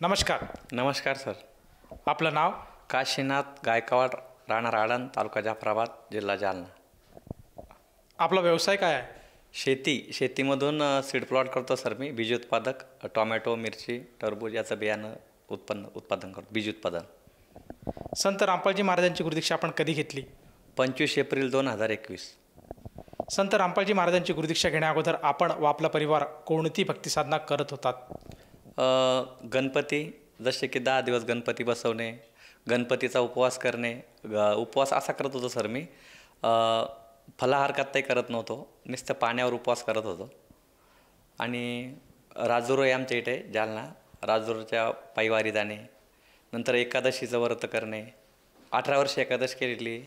नमस्कार. नमस्कार सर. आपलं नाव? काशीनाथ गायकवाड, राहणार आळंद, तालुका जाफराबाद, जिल्हा जालना. आपला व्यवसाय काय आहे? शेतीमधून सीड प्लॉट करतो सर मी. बीज उत्पादक, टोमॅटो, मिरची, टरबूज याचं बियाणं उत्पादन करतो, बीज उत्पादन. संत रामपालजी महाराजांची गुरुदीक्षा आपण कधी घेतली? 25 एप्रिल 2021. संत रामपालजी महाराजांची गुरुदीक्षा घेण्याअगोदर आपण व आपला परिवार कोणती भक्तिसाधना करत होतात? गणपती, जसे की 10 दिवस गणपती बसवणे, गणपतीचा उपवास करणे. उपवास असा करत होतो सर मी, फलाहार काही करत नव्हतो, नुसतं पाण्यावर उपवास करत होतो. आणि राजुरो आहे आमच्या इथे जालना, राजुरोच्या पायवारी जाणे, नंतर एकादशीचं व्रत करणे. 18 वर्ष एकादशी केलेली.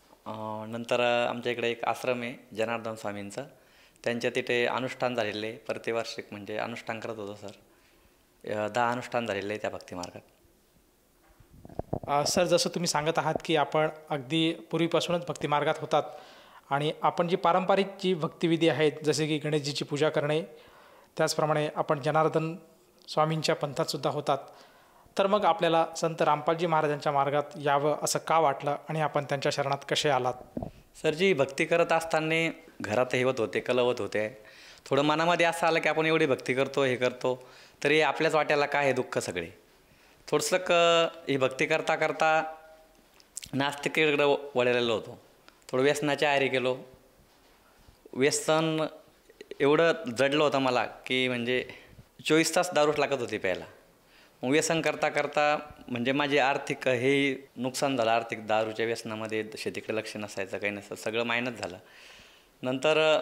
नंतर आमच्या इकडे एक आश्रम आहे जनार्दन स्वामींचं, त्यांच्या तिथे अनुष्ठान झालेले, प्रतिवार्षिक म्हणजे अनुष्ठान करत होतो सर. 10 अनुष्ठान झालेले आहे त्या भक्तिमार्गात. सर, जसं तुम्ही सांगत आहात की आपण अगदी पूर्वीपासूनच भक्तिमार्गात होतात आणि आपण जी पारंपरिक जी भक्तिविधी आहेत, जसे की गणेशजीची पूजा करणे, त्याचप्रमाणे आपण जनार्दन स्वामींच्या पंथातसुद्धा होतात. तर मग आपल्याला संत रामपालजी महाराजांच्या मार्गात यावं असं का वाटलं आणि आपण त्यांच्या शरणात कसे आलात? सर, जी भक्ती करत असताना घरात हेवत होते, कलवत होते. थोडं मनामध्ये असं आलं की आपण एवढी भक्ती करतो, हे करतो, तरी आपल्याच वाट्याला काय हे दुःख सगळे. थोडंसं ही भक्ती करता करता नास्तिकेकडं वळलेलो होतो. थोडं व्यसनाच्या आहारी गेलो. व्यसन एवढं जडलं होतं मला की म्हणजे 24 तास दारूच लागत होती प्यायला. मग व्यसन करता करता म्हणजे माझे आर्थिक हे नुकसान झालं. आर्थिक दारूच्या व्यसनामध्ये शेतीकडे लक्ष नसायचं, काही नसायचं, सगळं मायनस झालं. नंतर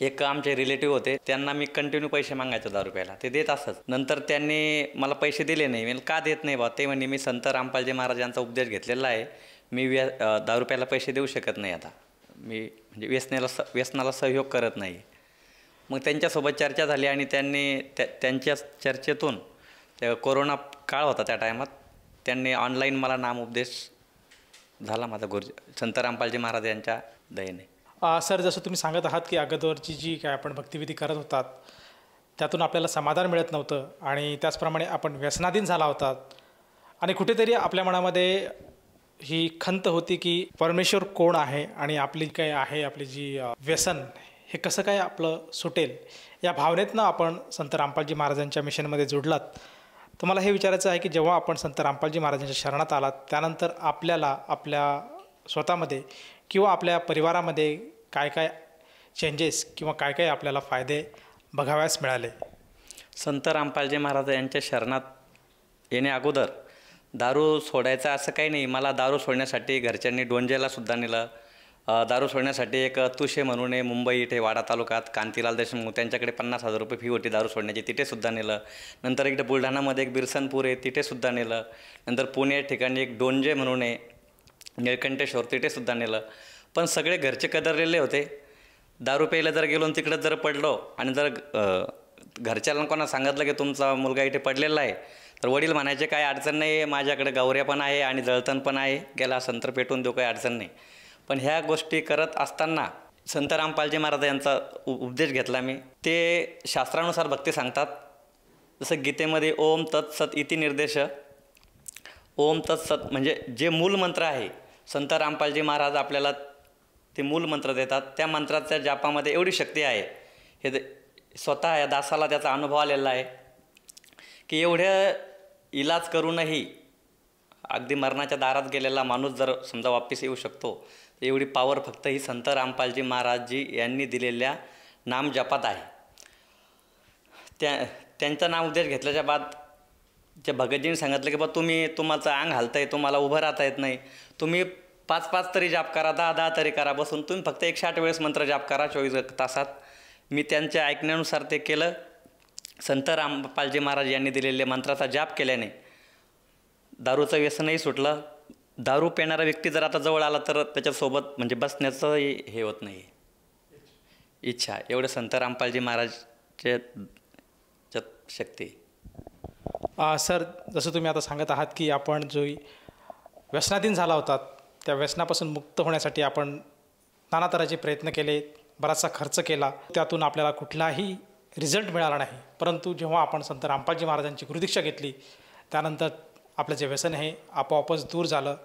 एक आमचे रिलेटिव्ह होते, त्यांना मी कंटिन्यू पैसे मागायचो दारू प्यायला, ते देत असत. नंतर त्यांनी मला पैसे दिले नाही. मी का देत नाही बा? ते म्हणे मी संत रामपालजी महाराजांचा उपदेश घेतलेला आहे, मी दारू प्यायला पैसे देऊ शकत नाही आता, मी म्हणजे व्यसनाला सहयोग करत नाही. मग त्यांच्यासोबत चर्चा झाली आणि त्यांनी त्यांच्या चर्चेतून, कोरोना काळ होता त्या टायमात, त्यांनी ऑनलाईन मला नामउपदेश झाला माझा संत रामपालजी महाराज यांच्या दयेने. सर, जसं तुम्ही सांगत आहात की अगोदरची जी काय आपण भक्तिविधी करत होतात त्यातून आपल्याला समाधान मिळत नव्हतं आणि त्याचप्रमाणे आपण व्यसनाधीन झाला होतात आणि कुठेतरी आपल्या मनामध्ये ही खंत होती की परमेश्वर कोण आहे आणि आपली काय आहे, आपली जी व्यसन हे कसं काय आपलं सुटेल, या भावनेतनं आपण संत रामपालजी महाराजांच्या मिशनमध्ये जोडलात. तुम्हाला हे विचारायचं आहे की जेव्हा आपण संत रामपालजी महाराजांच्या शरणात आलात त्यानंतर आपल्याला आपल्या स्वतःमध्ये किंवा आपल्या परिवारामध्ये काय काय चेंजेस किंवा काय काय आपल्याला फायदे बघावयास मिळाले? संत रामपालजी महाराज यांच्या शरणात येण्या अगोदर दारू सोडायचं असं काही नाही. मला दारू सोडण्यासाठी घरच्यांनी डोंजेलासुद्धा नेलं. दारू सोडण्यासाठी एक तुशे म्हणून आहे मुंबई इथे वाडा तालुक्यात, कांतीलाल देशमुख, त्यांच्याकडे 50,000 रुपये फी होती दारू सोडण्याची, तिथेसुद्धा नेलं. नंतर इकडे बुलढाणामध्ये एक बिरसनपूर आहे, तिथेसुद्धा नेलं. नंतर पुणे ठिकाणी एक डोंजे म्हणून आहे, निळकंठेश्वर, तिथेसुद्धा नेलं. पण सगळे घरचे कदरलेले होते. दारू प्यायला जर गेलो तिकडं जर पडलो आणि जर घरच्या लोकांना सांगितलं की तुमचा मुलगा इथे पडलेला आहे, तर वडील म्हणायचे काय अडचण नाही आहे, माझ्याकडे गौऱ्या पण आहे आणि जळतण पण आहे, गेला संतर पेटून देऊ, काही अडचण नाही. पण ह्या गोष्टी करत असताना संत रामपालजी महाराज यांचा उपदेश घेतला मी. ते शास्त्रानुसार भक्ती सांगतात. जसं गीतेमध्ये ओम तत्सत इति निर्देश, ओम तत्सत म्हणजे जे मूल मंत्र आहे, संत रामपालजी महाराज आपल्याला ते मूल मंत्र देतात. त्या मंत्राच्या जापामध्ये एवढी शक्ती आहे, हे स्वतः या दासाला त्याचा अनुभव आलेला आहे की एवढ्या इलाज करूनही अगदी मरणाच्या दारात गेलेला माणूस जर समजा वापस येऊ शकतो, तर एवढी पॉवर फक्त ही संत रामपालजी महाराजजी यांनी दिलेल्या नाम जपात आहे. त्यांचा नाम उपदेश घेतल्याच्या बाद त्या भगतजींनी सांगितलं की बा तुमचं अंग हलतं आहे, तुम्हाला उभं राहता येत नाही, तुम्ही 5-5 तरी जाप करा, 10-10 तरी करा बसून, तुम्ही फक्त 108 वेळेस मंत्र जाप करा 24 तासात. मी त्यांच्या ऐकण्यानुसार ते केलं. संत रामपालजी महाराज यांनी दिलेल्या मंत्राचा जाप केल्याने दारूचं व्यसनही सुटलं. दारू पिणारा व्यक्ती जर आता जवळ आला तर त्याच्यासोबत म्हणजे बसण्याचंही हे होत नाही, इच्छा. एवढं संत रामपालजी महाराजचे शक्ती. सर, जसं तुम्ही आता सांगत आहात की आपण जो व्यसनाधीन झाला होता त्या व्यसनापासून मुक्त होण्यासाठी आपण नाना तऱ्हेचे प्रयत्न केले, बराचसा खर्च केला, त्यातून आपल्याला कुठलाही रिझल्ट मिळाला नाही. परंतु जेव्हा आपण संत रामपालजी महाराजांची गुरुदीक्षा घेतली त्यानंतर आपलं जे व्यसन आहे आपोआपच दूर झालं.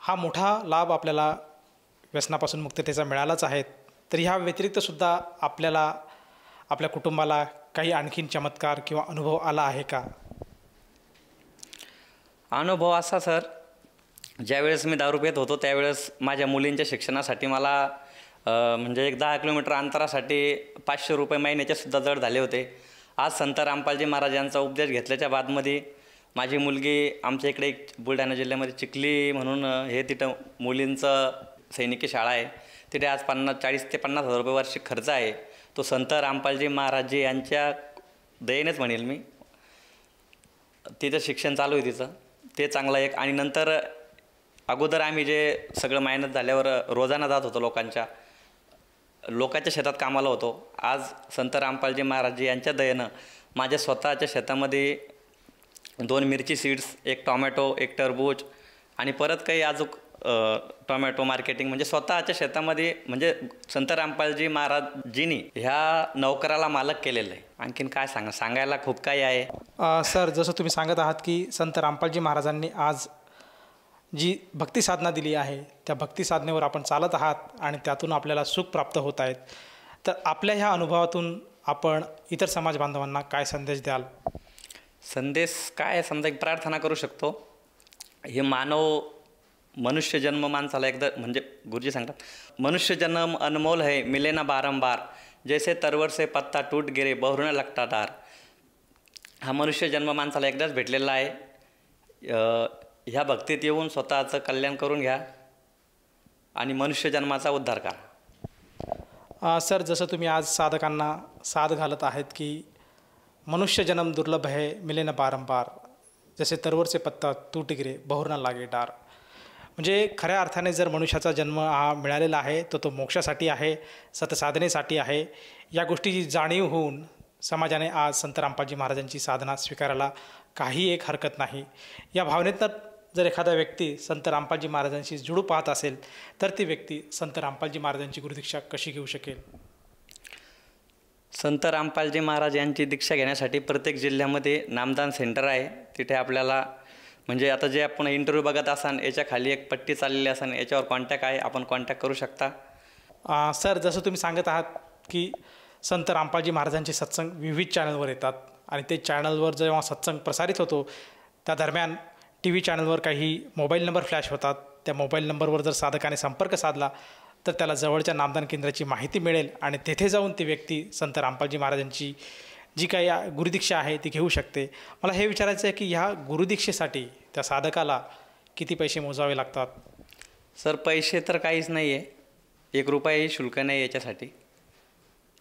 हा मोठा लाभ आपल्याला व्यसनापासून मुक्ततेचा मिळालाच आहे. तर ह्या व्यतिरिक्तसुद्धा आपल्याला आपल्या कुटुंबाला काही आणखीन चमत्कार किंवा अनुभव आला आहे का? अनुभव असा सर, ज्यावेळेस मी दारू पित होतो त्यावेळेस माझ्या मुलींच्या शिक्षणासाठी मला म्हणजे एक 10 किलोमीटर अंतरासाठी 500 रुपये महिन्याचे सुद्धा जड झाले होते. आज संत रामपालजी महाराज यांचा उपदेश घेतल्याच्या बादमध्ये माझी मुलगी आमच्या इकडे एक बुलढाणा जिल्ह्यामध्ये चिखली म्हणून हे तिथं मुलींचं सैनिकी शाळा आहे. तिथे आज 40 ते 50 हजार रुपये वार्षिक खर्च आहे. तो संत रामपालजी महाराजजी यांच्या दयेनेच म्हणेल मी. तिथं शिक्षण चालू आहे तिचं, ते चांगलं एक. आणि नंतर अगोदर आम्ही जे सगळं मेहनत झाल्यावर रोजाना जात होतो लोकांच्या शेतात कामाला होतो. आज संत रामपालजी महाराजजी यांच्या दयेनं माझ्या स्वतःच्या शेतामध्ये 2 मिरची सीड्स, 1 टॉमॅटो, 1 टरबूज आणि परत काही अजून टॉमॅटो मार्केटिंग म्हणजे स्वतःच्या शेतामध्ये म्हणजे संत रामपालजी महाराजजींनी ह्या नोकराला मालक केलेलं आहे. आणखीन काय सांगायला खूप काही आहे. सर, जसं तुम्ही सांगत आहात की संत रामपालजी महाराजांनी आज जी भक्ती साधना दिली आहे त्या भक्ती साधनेवर आपण चालत आहात आणि त्यातून आपल्याला सुख प्राप्त होत आहेत. तर आपल्या ह्या अनुभवातून आपण इतर समाज बांधवांना काय संदेश द्याल? संदेश काय, समजा एक प्रार्थना करू शकतो. हे मनुष्य जन्म माणसाला एकदा म्हणजे गुरुजी सांगतात, मनुष्य जन्म अनमोल है मिले ना बारंबार, जैसे तरवर से पत्ता टूट गिरे बहुरने लगता डार. हा मनुष्य जन्म माणसाला एकदाच भेटलेला आहे. ह्या भक्तीत येऊन स्वतःचं कल्याण करून घ्या आणि मनुष्य जन्माचा उद्धार करा. सर, जसं तुम्ही आज साधकांना साथ घालत आहेत की मनुष्य जन्म दुर्लभ है मिले ना बारंबार, जसे तरवर से पत्ता टूट गिरे बहुरना लागे डार. म्हणजे खऱ्या अर्थाने जर मनुष्याचा जन्म हा मिळालेला आहे तो मोक्षासाठी आहे, सतसाधनेसाठी आहे. या गोष्टीची जाणीव होऊन समाजाने आज संत रामपालजी महाराजांची साधना स्वीकारायला काही एक हरकत नाही. या भावनेतनं जर एखादा व्यक्ती संत रामपालजी महाराजांशी जुळू पाहत असेल तर ती व्यक्ती संत रामपालजी महाराजांची गुरुदीक्षा कशी घेऊ शकेल? संत रामपालजी महाराज यांची दीक्षा घेण्यासाठी प्रत्येक जिल्ह्यामध्ये नामदान सेंटर आहे. तिथे आपल्याला म्हणजे आता जे आपण इंटरव्ह्यू बघत असाल याच्या खाली एक पट्टी चाललेली असाल, याच्यावर कॉन्टॅक्ट आहे, आपण कॉन्टॅक्ट करू शकता. सर, जसं तुम्ही सांगत आहात की संत रामपालजी महाराजांचे सत्संग विविध चॅनलवर येतात आणि ते चॅनलवर जेव्हा सत्संग प्रसारित होतो त्या दरम्यान TV चॅनलवर काही मोबाईल नंबर फ्लॅश होतात. त्या मोबाईल नंबरवर जर साधकाने संपर्क साधला तर त्याला जवळच्या नामदान केंद्राची माहिती मिळेल आणि तेथे जाऊन ती व्यक्ती संत रामपालजी महाराजांची जी काही गुरुदीक्षा आहे ती घेऊ शकते. मला हे विचारायचं आहे की ह्या गुरुदीक्षेसाठी त्या साधकाला किती पैसे मोजावे लागतात? सर, पैसे तर काहीच नाही आहे, 1 रुपयाही शुल्क नाही याच्यासाठी.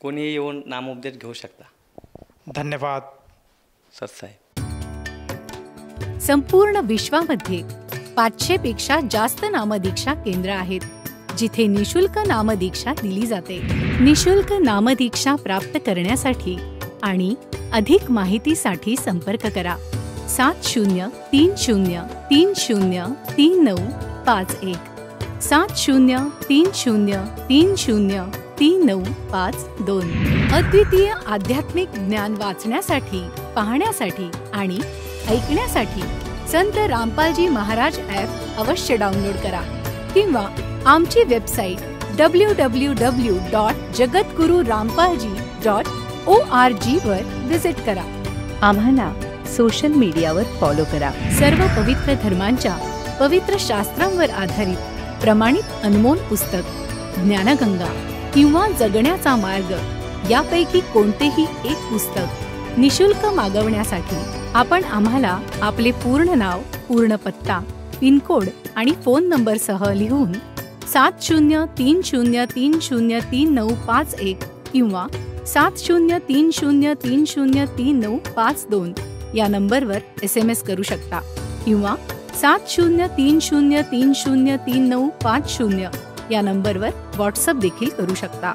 कोणीही येऊन नामोपदेश घेऊ शकता. धन्यवाद सत्साहेब. संपूर्ण विश्वामध्ये 500 पेक्षा जास्त नामदीक्षा केंद्र आहेत जिथे निशुल्क नामदीक्षा दिली जाते. निशुल्क नामदीक्षा प्राप्त करण्यासाठी आणि अधिक माहितीसाठी संपर्क करा 7030303951 7030303952. अद्वितीय आध्यात्मिक ज्ञान वाचण्यासाठी, पाहण्यासाठी आणि ऐकण्यासाठी संत रामपालजी महाराज ॲप अवश्य डाउनलोड करा किंवा आमची वेबसाईट www.jagatgururampalji.org वर विजिट करा. आम्हाला सोशल मीडियावर फॉलो करा. सर्व पवित्र धर्मांच्या पवित्र शास्त्रांवर आधारित प्रमाणित अनमोल पुस्तक ज्ञानगंगा किंवा जगण्याचा मार्ग यापैकी कोणतेही एक पुस्तक निशुल्क मागवण्यासाठी आपण आम्हाला आपले पूर्ण नाव, पूर्ण पत्ता, पिनकोड आणि फोन नंबरसह लिहून 7030303951 किंवा 7030303952 या नंबरवर SMS करू शकता किंवा 7030303950 या नंबरवर व्हॉट्सअप देखील करू शकता.